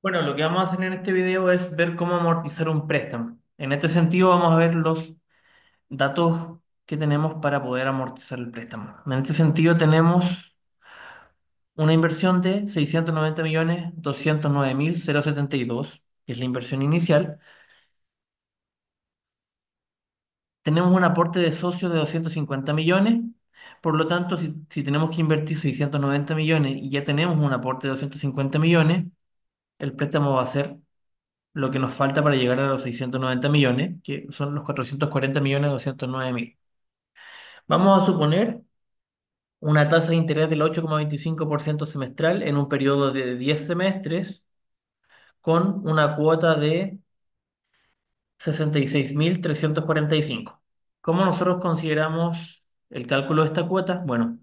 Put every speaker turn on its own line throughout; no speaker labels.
Bueno, lo que vamos a hacer en este video es ver cómo amortizar un préstamo. En este sentido, vamos a ver los datos que tenemos para poder amortizar el préstamo. En este sentido, tenemos una inversión de 690.209.072, que es la inversión inicial. Tenemos un aporte de socios de 250 millones. Por lo tanto, si tenemos que invertir 690 millones y ya tenemos un aporte de 250 millones, el préstamo va a ser lo que nos falta para llegar a los 690 millones, que son los 440.209.000. Vamos a suponer una tasa de interés del 8,25% semestral en un periodo de 10 semestres con una cuota de 66.345. ¿Cómo nosotros consideramos el cálculo de esta cuota? Bueno,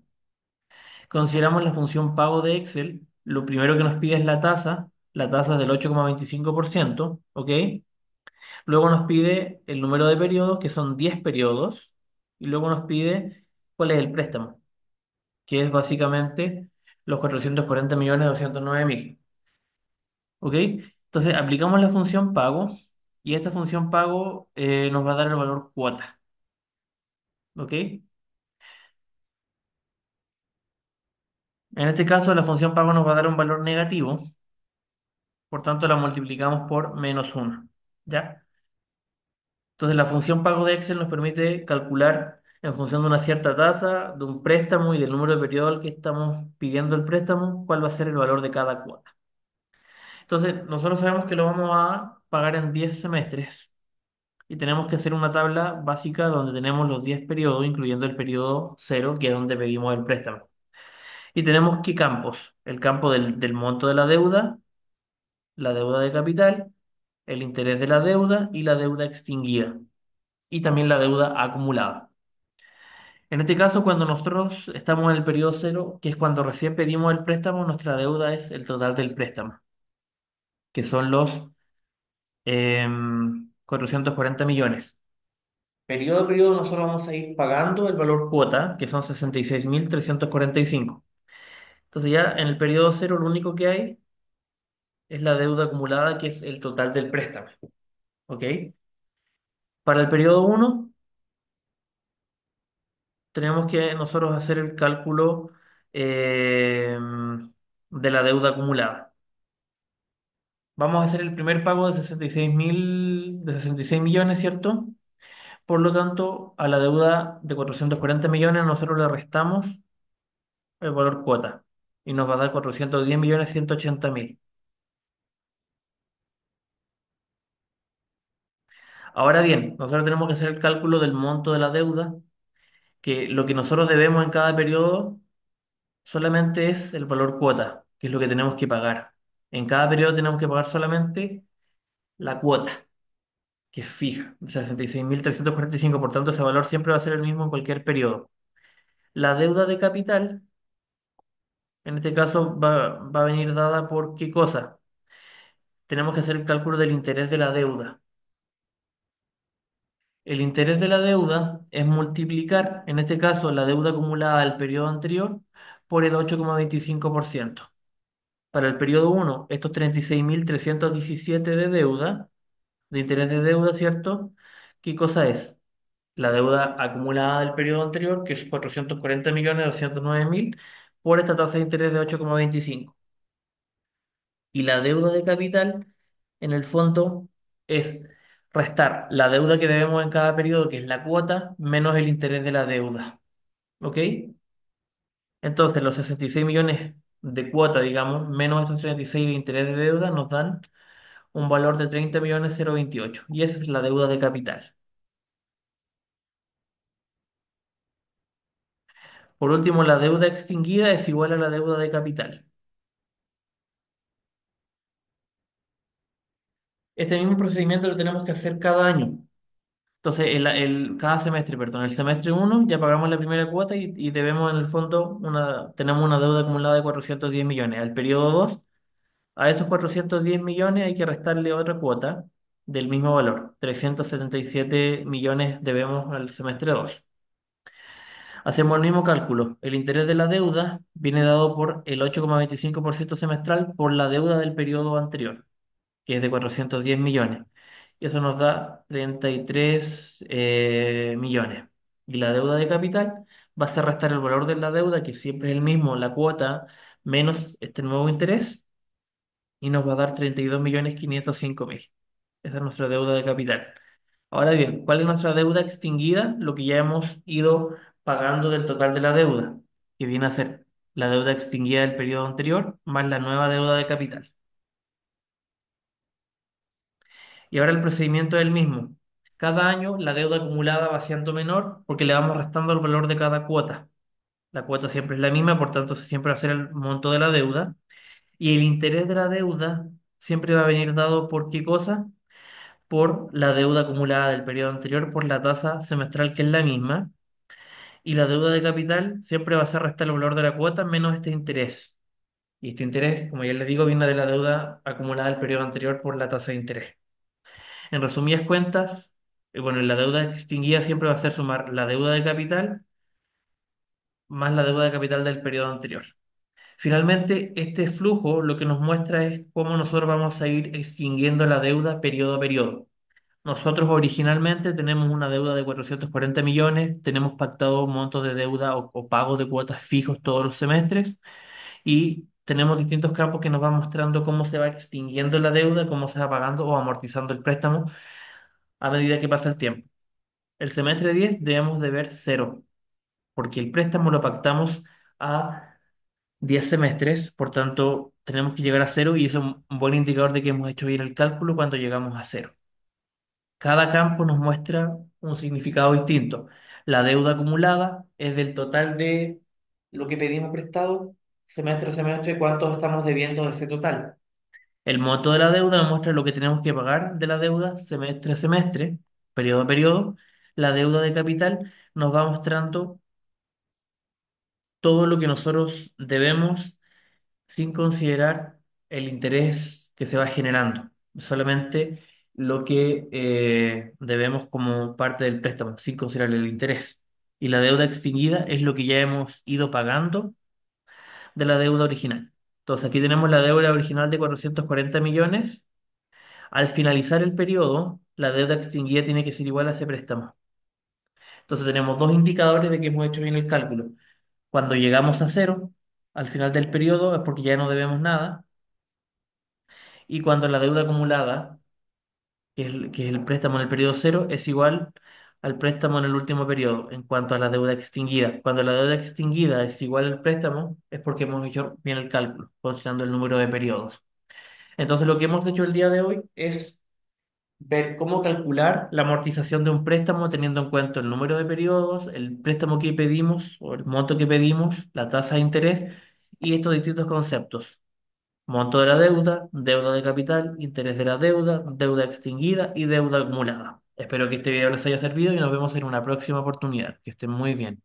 consideramos la función pago de Excel. Lo primero que nos pide es la tasa es del 8,25%, ¿ok? Luego nos pide el número de periodos, que son 10 periodos, y luego nos pide cuál es el préstamo, que es básicamente los 440.209.000. ¿Ok? Entonces aplicamos la función pago y esta función pago nos va a dar el valor cuota. ¿Ok? En este caso la función pago nos va a dar un valor negativo, por tanto la multiplicamos por -1. ¿Ya? Entonces, la función pago de Excel nos permite calcular en función de una cierta tasa, de un préstamo y del número de periodo al que estamos pidiendo el préstamo, cuál va a ser el valor de cada cuota. Entonces, nosotros sabemos que lo vamos a pagar en 10 semestres y tenemos que hacer una tabla básica donde tenemos los 10 periodos, incluyendo el periodo cero, que es donde pedimos el préstamo. Y tenemos qué campos: el campo del monto de la deuda de capital, el interés de la deuda y la deuda extinguida, y también la deuda acumulada. En este caso, cuando nosotros estamos en el periodo cero, que es cuando recién pedimos el préstamo, nuestra deuda es el total del préstamo, que son los 440 millones. Periodo a periodo nosotros vamos a ir pagando el valor cuota, que son 66.345. Entonces ya en el periodo cero lo único que hay es la deuda acumulada, que es el total del préstamo. ¿Ok? Para el periodo uno tenemos que nosotros hacer el cálculo de la deuda acumulada. Vamos a hacer el primer pago de 66 millones, ¿cierto? Por lo tanto, a la deuda de 440 millones nosotros le restamos el valor cuota y nos va a dar 410.180.000. Ahora bien, nosotros tenemos que hacer el cálculo del monto de la deuda, que lo que nosotros debemos en cada periodo solamente es el valor cuota, que es lo que tenemos que pagar. En cada periodo tenemos que pagar solamente la cuota, que es fija, 66.345. Por tanto, ese valor siempre va a ser el mismo en cualquier periodo. La deuda de capital, en este caso, va a venir dada por ¿qué cosa? Tenemos que hacer el cálculo del interés de la deuda. El interés de la deuda es multiplicar, en este caso, la deuda acumulada del periodo anterior por el 8,25%. Para el periodo uno, estos 36.317 de deuda, de interés de deuda, ¿cierto? ¿Qué cosa es? La deuda acumulada del periodo anterior, que es 440.209.000, por esta tasa de interés de 8,25. Y la deuda de capital, en el fondo, es restar la deuda que debemos en cada periodo, que es la cuota, menos el interés de la deuda. ¿Ok? Entonces, los 66 millones de cuota, digamos, menos estos 36 de interés de deuda, nos dan un valor de 30.028. Y esa es la deuda de capital. Por último, la deuda extinguida es igual a la deuda de capital. Este mismo procedimiento lo tenemos que hacer cada año. Entonces, cada semestre, perdón, el semestre uno ya pagamos la primera cuota y debemos en el fondo, tenemos una deuda acumulada de 410 millones. Al periodo 2, a esos 410 millones hay que restarle otra cuota del mismo valor. 377 millones debemos al semestre 2. Hacemos el mismo cálculo. El interés de la deuda viene dado por el 8,25% semestral por la deuda del periodo anterior. que es de 410 millones. Y eso nos da 33 millones. Y la deuda de capital va a ser restar el valor de la deuda, que siempre es el mismo, la cuota, menos este nuevo interés, y nos va a dar 32.505.000. Esa es nuestra deuda de capital. Ahora bien, ¿cuál es nuestra deuda extinguida? Lo que ya hemos ido pagando del total de la deuda, que viene a ser la deuda extinguida del periodo anterior más la nueva deuda de capital. Y ahora el procedimiento es el mismo. Cada año la deuda acumulada va siendo menor porque le vamos restando el valor de cada cuota. La cuota siempre es la misma, por tanto siempre va a ser el monto de la deuda. Y el interés de la deuda siempre va a venir dado por ¿qué cosa? Por la deuda acumulada del periodo anterior, por la tasa semestral que es la misma. Y la deuda de capital siempre va a ser restar el valor de la cuota menos este interés. Y este interés, como ya les digo, viene de la deuda acumulada del periodo anterior por la tasa de interés. En resumidas cuentas, bueno, la deuda extinguida siempre va a ser sumar la deuda de capital más la deuda de capital del periodo anterior. Finalmente, este flujo lo que nos muestra es cómo nosotros vamos a ir extinguiendo la deuda periodo a periodo. Nosotros originalmente tenemos una deuda de 440 millones, tenemos pactado montos de deuda o pagos de cuotas fijos todos los semestres y tenemos distintos campos que nos van mostrando cómo se va extinguiendo la deuda, cómo se va pagando o amortizando el préstamo a medida que pasa el tiempo. El semestre 10 debemos de ver cero, porque el préstamo lo pactamos a 10 semestres, por tanto tenemos que llegar a cero y eso es un buen indicador de que hemos hecho bien el cálculo cuando llegamos a cero. Cada campo nos muestra un significado distinto. La deuda acumulada es del total de lo que pedimos prestado, semestre a semestre, cuánto estamos debiendo de ese total. El monto de la deuda nos muestra lo que tenemos que pagar de la deuda semestre a semestre, periodo a periodo. La deuda de capital nos va mostrando todo lo que nosotros debemos sin considerar el interés que se va generando, solamente lo que debemos como parte del préstamo, sin considerar el interés. Y la deuda extinguida es lo que ya hemos ido pagando de la deuda original. Entonces aquí tenemos la deuda original de 440 millones. Al finalizar el periodo, la deuda extinguida tiene que ser igual a ese préstamo. Entonces tenemos dos indicadores de que hemos hecho bien el cálculo. Cuando llegamos a cero, al final del periodo, es porque ya no debemos nada. Y cuando la deuda acumulada, que es el préstamo en el periodo cero, es igual al préstamo en el último periodo, en cuanto a la deuda extinguida. Cuando la deuda extinguida es igual al préstamo, es porque hemos hecho bien el cálculo, considerando el número de periodos. Entonces, lo que hemos hecho el día de hoy es ver cómo calcular la amortización de un préstamo teniendo en cuenta el número de periodos, el préstamo que pedimos o el monto que pedimos, la tasa de interés y estos distintos conceptos. Monto de la deuda, deuda de capital, interés de la deuda, deuda extinguida y deuda acumulada. Espero que este video les haya servido y nos vemos en una próxima oportunidad. Que estén muy bien.